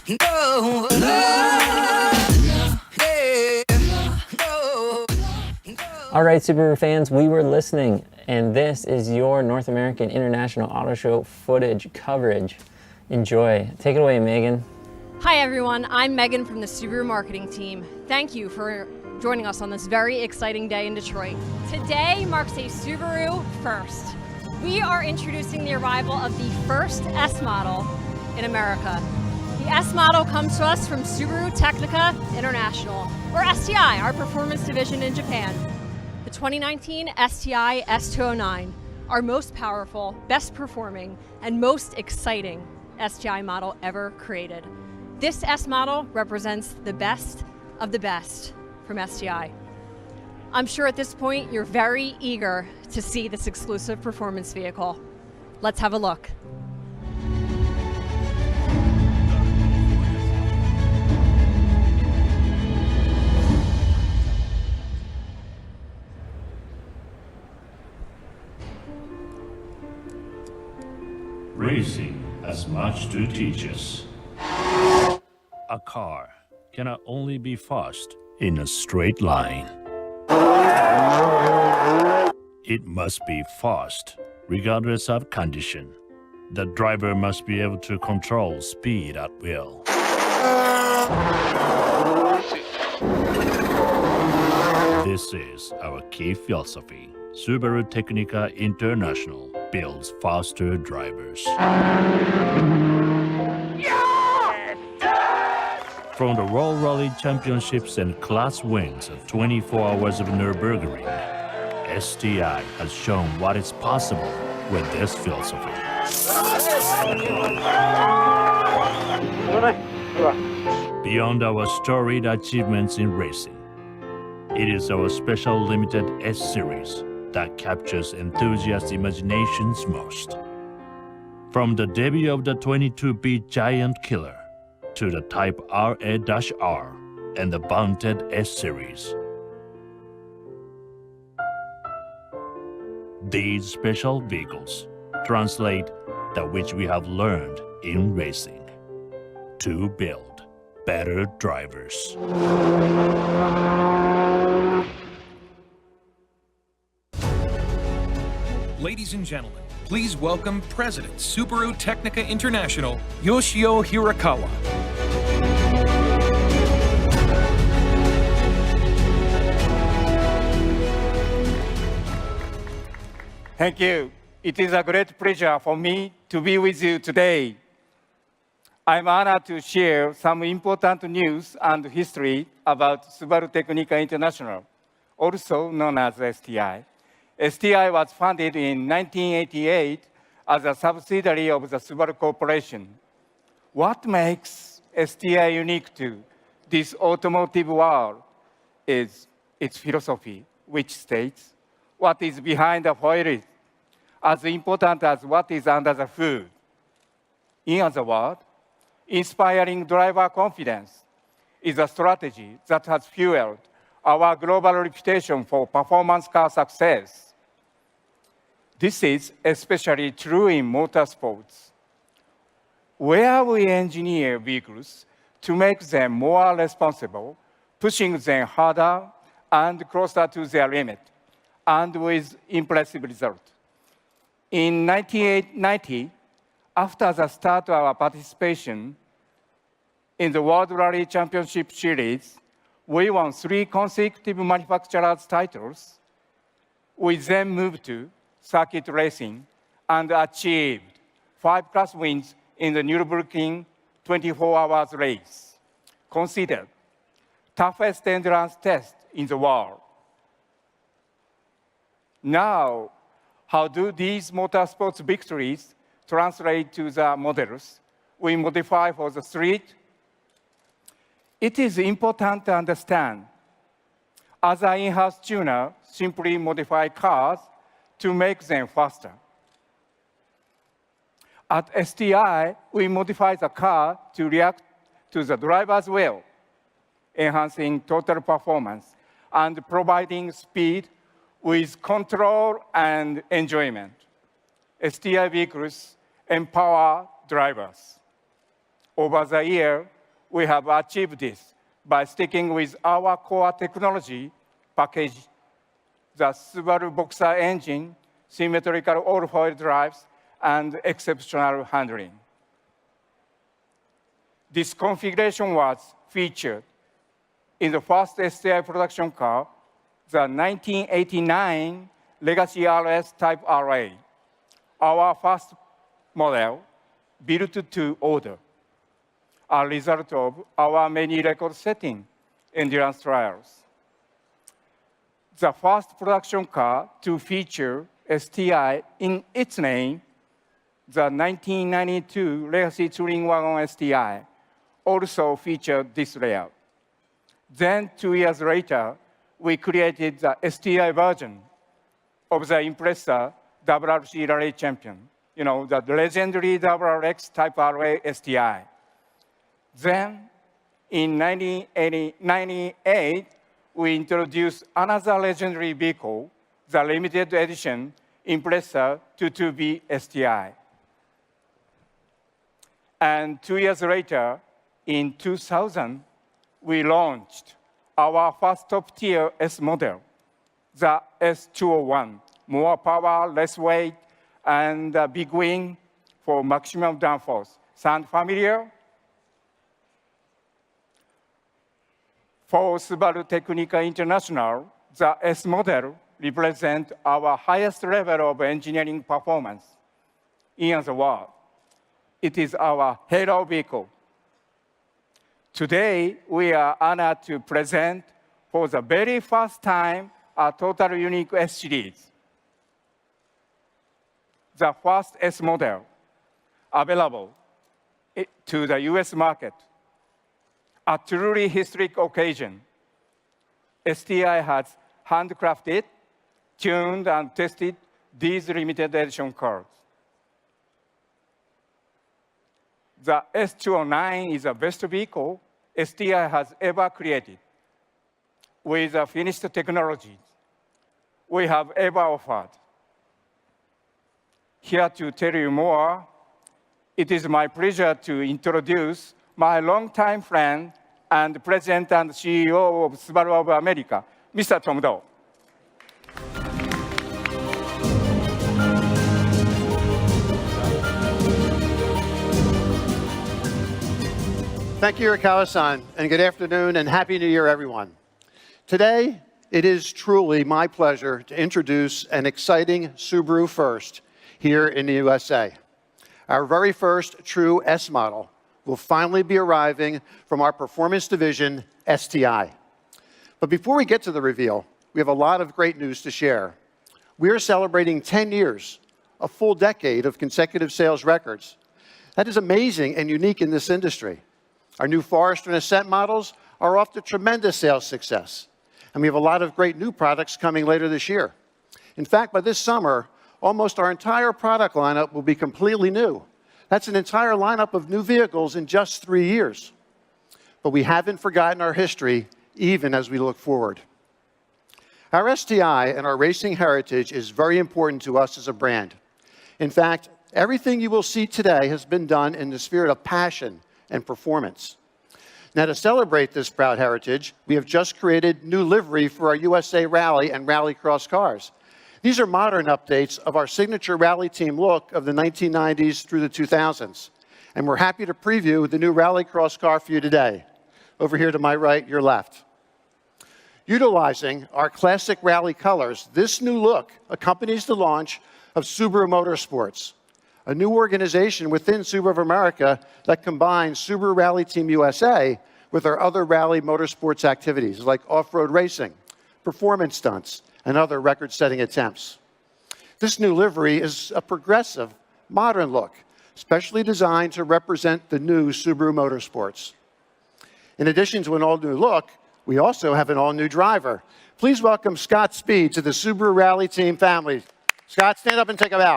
No, All right, Subaru fans, we were listening, and this is your North American International Auto Show footage coverage. Enjoy. Take it away, Megan. Hi everyone, I'm Megan from the Subaru marketing team. Thank you for joining us on this very exciting day in Detroit. Today marks a Subaru first. We are introducing the arrival of the first S model in America. The S model comes to us from Subaru Technica International, or STI, our performance division in Japan. The 2019 STI S209, our most powerful, best performing, and most exciting STI model ever created. This S model represents the best of the best from STI. I'm sure at this point you're very eager to see this exclusive performance vehicle. Let's have a look. Racing has much to teach us. A car cannot only be fast in a straight line. It must be fast regardless of condition. The driver must be able to control speed at will. This is our key philosophy. Subaru Technica International builds faster drivers. From the World Rally Championships and class wins of 24 hours of Nürburgring, STI has shown what is possible with this philosophy. Beyond our storied achievements in racing, it is our special limited S-Series that captures enthusiast imaginations most. From the debut of the 22-bit giant killer to the Type RA-R and the vaunted S-Series. These special vehicles translate that which we have learned in racing to build better drivers. Ladies and gentlemen, please welcome President Subaru Technica International, Yoshio Hirakawa. Thank you. It is a great pleasure for me to be with you today. I'm honored to share some important news and history about Subaru Technica International, also known as STI. STI was founded in 1988 as a subsidiary of the Subaru Corporation. What makes STI unique to this automotive world is its philosophy, which states, what is behind the wheel is as important as what is under the hood. In other words, inspiring driver confidence is a strategy that has fueled our global reputation for performance car success. This is especially true in motorsports, where we engineer vehicles to make them more responsible, pushing them harder and closer to their limit, and with impressive results. In 1990, after the start of our participation in the World Rally Championship Series, we won 3 consecutive manufacturers' titles. We then moved to circuit racing and achieved 5 class wins in the Nürburgring 24-hour race, considered toughest endurance test in the world. Now, how do these motorsports victories translate to the models we modify for the street? It is important to understand, as an in-house tuner simply modify cars to make them faster. At STI, we modify the car to react to the driver's will, enhancing total performance and providing speed with control and enjoyment. STI vehicles empower drivers. Over the year, we have achieved this by sticking with our core technology package, the Subaru Boxer engine, symmetrical all-foil drives, and exceptional handling. This configuration was featured in the first STI production car, the 1989 Legacy RS Type RA, our first model built to order, a result of our many record-setting endurance trials. The first production car to feature STI in its name, the 1992 Legacy Touring Wagon STI, also featured this layout. Then 2 years later, we created the STI version of the Impreza WRC Rally Champion, the legendary WRX Type RA STI. Then, in 1998, we introduced another legendary vehicle, the limited edition Impreza 22B STI. And 2 years later, in 2000, we launched our first top-tier S model, the S209, more power, less weight, and a big wing for maximum downforce. Sound familiar? For Subaru Technica International, the S model represents our highest level of engineering performance in the world. It is our hero vehicle. Today, we are honored to present for the very first time a total unique S series, the first S model available to the US market. A truly historic occasion. STI has handcrafted, tuned, and tested these limited edition cars. The S209 is the best vehicle STI has ever created with the finished technologies we have ever offered. Here to tell you more, it is my pleasure to introduce my longtime friend and President and CEO of Subaru of America, Mr. Tom Doe. Thank you, Hirakawa-san, and good afternoon and Happy New Year, everyone. Today, it is truly my pleasure to introduce an exciting Subaru first here in the USA. Our very first true S model will finally be arriving from our performance division, STI. But before we get to the reveal, we have a lot of great news to share. We are celebrating 10 years, a full decade of consecutive sales records. That is amazing and unique in this industry. Our new Forester and Ascent models are off to tremendous sales success. And we have a lot of great new products coming later this year. In fact, by this summer, almost our entire product lineup will be completely new. That's an entire lineup of new vehicles in just 3 years. But we haven't forgotten our history, even as we look forward. Our STI and our racing heritage is very important to us as a brand. In fact, everything you will see today has been done in the spirit of passion and performance. Now, to celebrate this proud heritage, we have just created new livery for our USA Rally and Rallycross cars. These are modern updates of our signature rally team look of the 1990s through the 2000s. And we're happy to preview the new Rallycross car for you today. Over here to my right, your left. Utilizing our classic rally colors, this new look accompanies the launch of Subaru Motorsports, a new organization within Subaru of America that combines Subaru Rally Team USA with our other rally motorsports activities like off-road racing, performance stunts, and other record-setting attempts. This new livery is a progressive, modern look, specially designed to represent the new Subaru Motorsports. In addition to an all-new look, we also have an all-new driver. Please welcome Scott Speed to the Subaru Rally Team family. Scott, stand up and take a bow.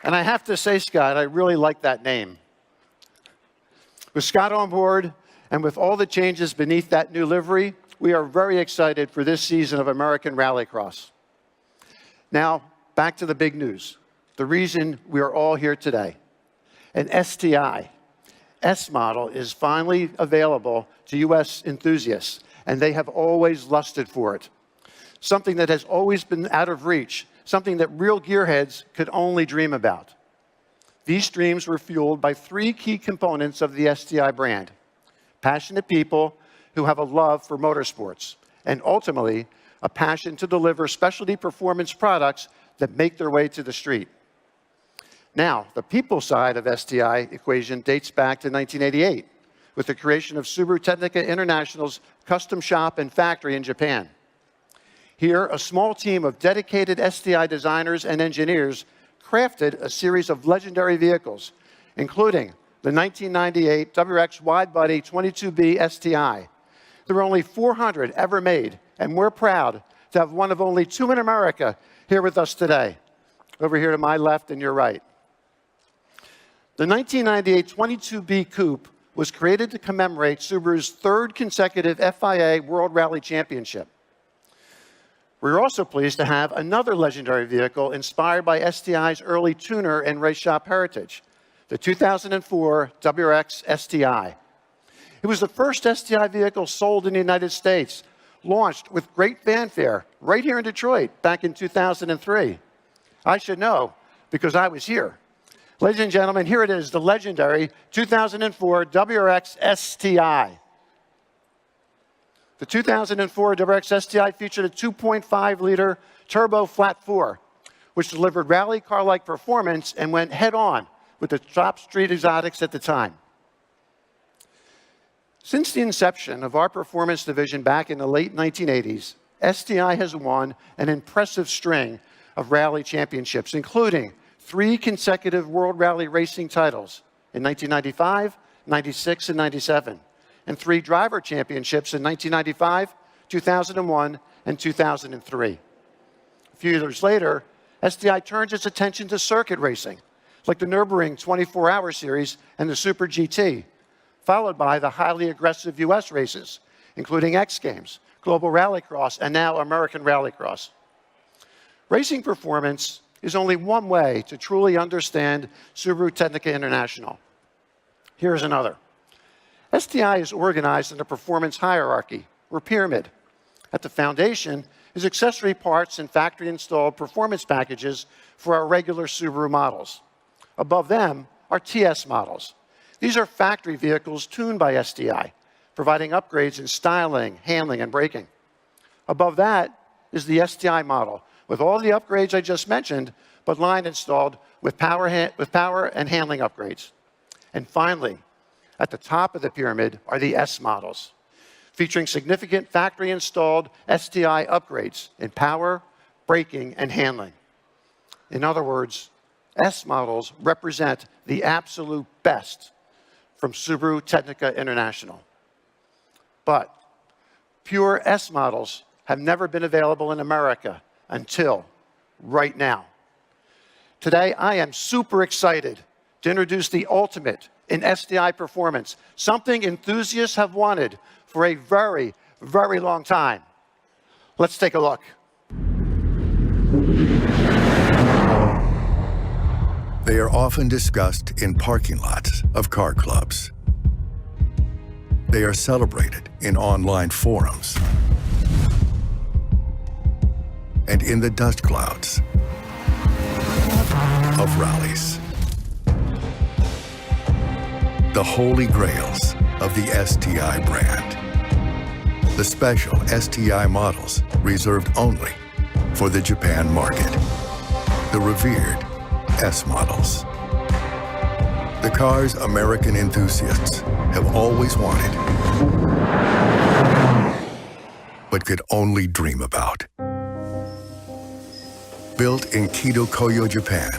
And I have to say, Scott, I really like that name. With Scott on board, and with all the changes beneath that new livery, we are very excited for this season of American Rallycross. Now, back to the big news, the reason we are all here today. an STI S model is finally available to US enthusiasts, and they have always lusted for it. Something that has always been out of reach, something that real gearheads could only dream about. These dreams were fueled by three key components of the STI brand: passionate people who have a love for motorsports, and ultimately, a passion to deliver specialty performance products that make their way to the street. Now, the people side of STI equation dates back to 1988, with the creation of Subaru Technica International's custom shop and factory in Japan. Here, a small team of dedicated STI designers and engineers crafted a series of legendary vehicles, including the 1998 WRX Widebody 22B STI. There were only 400 ever made, and we're proud to have one of only two in America here with us today, over here to my left and your right. The 1998 22B Coupe was created to commemorate Subaru's third consecutive FIA World Rally Championship. We're also pleased to have another legendary vehicle inspired by STI's early tuner and race shop heritage, the 2004 WRX STI. It was the first STI vehicle sold in the United States, launched with great fanfare right here in Detroit back in 2003. I should know, because I was here. Ladies and gentlemen, here it is, the legendary 2004 WRX STI. The 2004 WRX STI featured a 2.5-liter turbo flat four, which delivered rally car-like performance and went head-on with the top street exotics at the time. Since the inception of our performance division back in the late 1980s, STI has won an impressive string of rally championships, including 3 consecutive World Rally Racing titles in 1995, 96, and 97, and 3 driver championships in 1995, 2001, and 2003. A few years later, STI turns its attention to circuit racing, like the Nürburgring 24-hour series and the Super GT, followed by the highly aggressive US races, including X Games, Global Rallycross, and now American Rallycross. Racing performance is only one way to truly understand Subaru Technica International. Here's another. STI is organized in a performance hierarchy, or pyramid. At the foundation is accessory parts and factory-installed performance packages for our regular Subaru models. Above them are TS models. These are factory vehicles tuned by STI, providing upgrades in styling, handling, and braking. Above that is the STI model, with all the upgrades I just mentioned, but line installed with power and handling upgrades. And finally, at the top of the pyramid are the S models, featuring significant factory-installed STI upgrades in power, braking, and handling. In other words, S models represent the absolute best from Subaru Technica International. But pure S models have never been available in America until right now. Today, I am super excited to introduce the ultimate in STI performance, something enthusiasts have wanted for a very, very long time. Let's take a look. They are often discussed in parking lots of car clubs. They are celebrated in online forums and in the dust clouds of rallies. The holy grails of the STI brand. The special STI models reserved only for the Japan market. The revered S models. The cars American enthusiasts have always wanted, but could only dream about. Built in Kido-Koyo, Japan,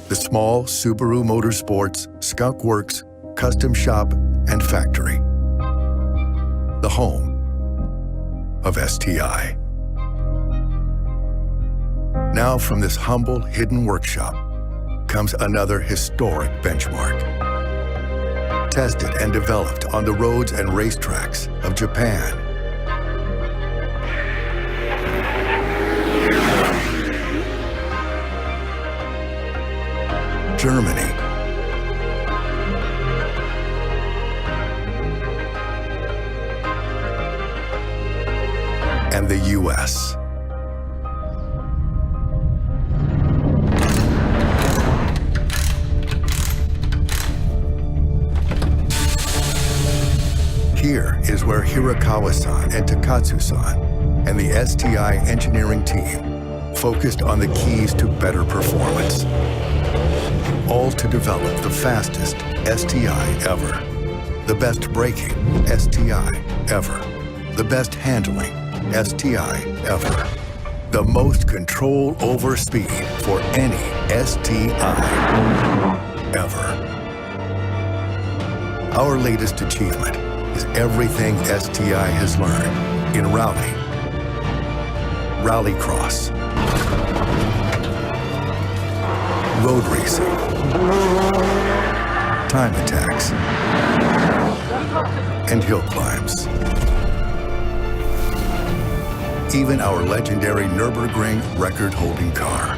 the small Subaru Motorsports Skunk Works custom shop and factory. The home of STI. Now from this humble, hidden workshop comes another historic benchmark. Tested and developed on the roads and racetracks of Japan, Germany, is where Hirakawa-san and Takatsu-san and the STI engineering team focused on the keys to better performance. All to develop the fastest STI ever, the best braking STI ever, the best handling STI ever, the most control over speed for any STI ever. Our latest achievement is everything STI has learned in rally, rallycross, road racing, time attacks, and hill climbs. Even our legendary Nürburgring record-holding car.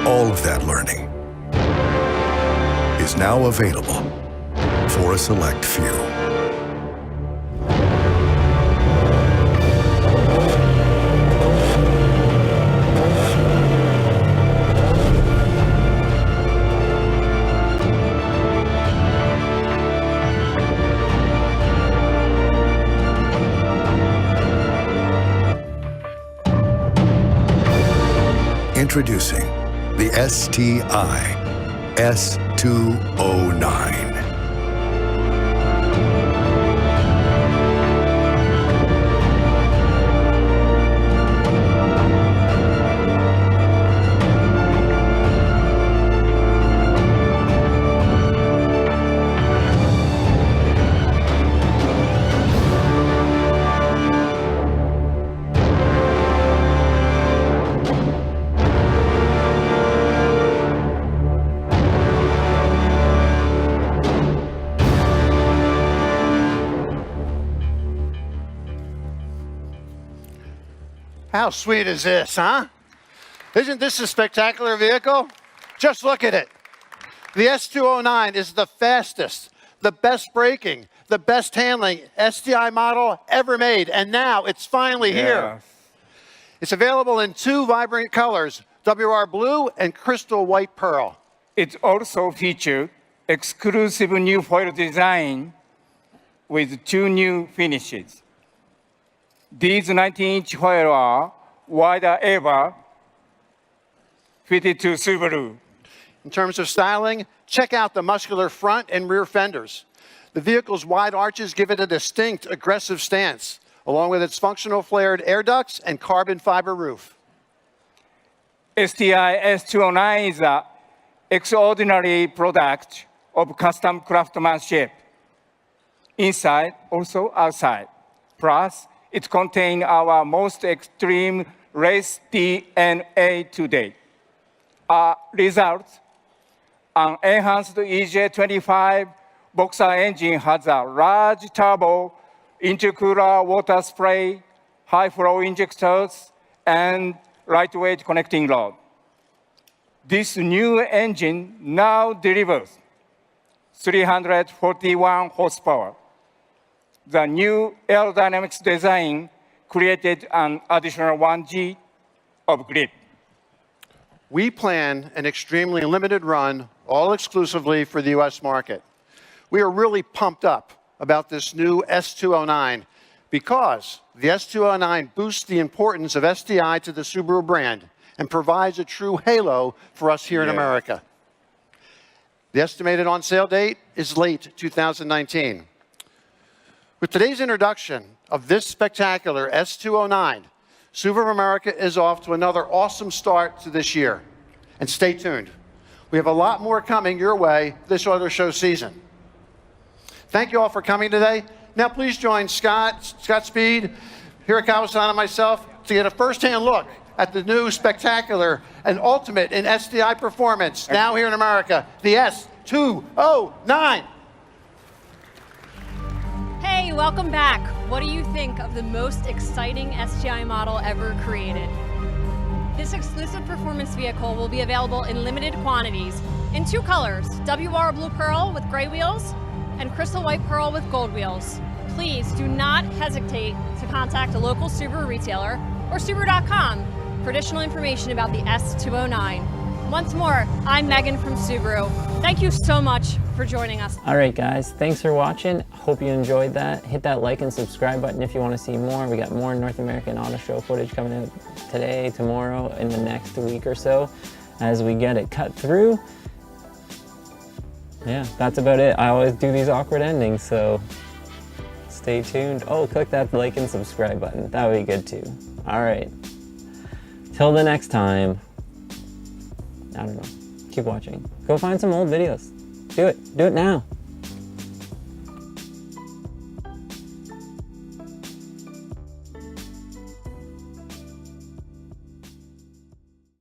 All of that learning is now available for a select few. Introducing the STI S209. How sweet is this, huh? Isn't this a spectacular vehicle? Just look at it. The S209 is the fastest, the best braking, the best handling STI model ever made, and now it's finally here. It's available in two vibrant colors, WR Blue and Crystal White Pearl. It also features exclusive new foil design with two new finishes. These 19-inch foils are wider ever, fitted to Subaru. In terms of styling, check out the muscular front and rear fenders. The vehicle's wide arches give it a distinct, aggressive stance, along with its functional flared air ducts and carbon fiber roof. STI S209 is an extraordinary product of custom craftsmanship, inside, also outside. Plus, it contains our most extreme race DNA to date. Our result, an enhanced EJ25 boxer engine has a large turbo, intercooler water spray, high flow injectors, and lightweight connecting rod. This new engine now delivers 341 horsepower. The new aerodynamics design created an additional 1G of grip. We plan an extremely limited run, all exclusively for the US market. We are really pumped up about this new S209 because the S209 boosts the importance of STI to the Subaru brand and provides a true halo for us here in America. The estimated on-sale date is late 2019. With today's introduction of this spectacular S209, Subaru America is off to another awesome start to this year. And stay tuned. We have a lot more coming your way this auto show season. Thank you all for coming today. Now please join Scott Speed, Hirakawa-san, and myself to get a first-hand look at the new spectacular and ultimate in STI performance, now here in America, the S209. Hey, welcome back. What do you think of the most exciting STI model ever created? This exclusive performance vehicle will be available in limited quantities in two colors, WR Blue Pearl with gray wheels and Crystal White Pearl with gold wheels. please do not hesitate to contact a local Subaru retailer or Subaru.com for additional information about the S209. Once more, I'm Megan from Subaru. Thank you so much for joining us. All right, guys, thanks for watching. Hope you enjoyed that. Hit that like and subscribe button if you want to see more. We got more North American Auto Show footage coming out today, tomorrow, in the next week or so as we get it cut through. Yeah, that's about it. I always do these awkward endings, so stay tuned. Oh, click that like and subscribe button. That would be good too. All right. Till the next time. I don't know. Keep watching. Go find some old videos. Do it. Do it now.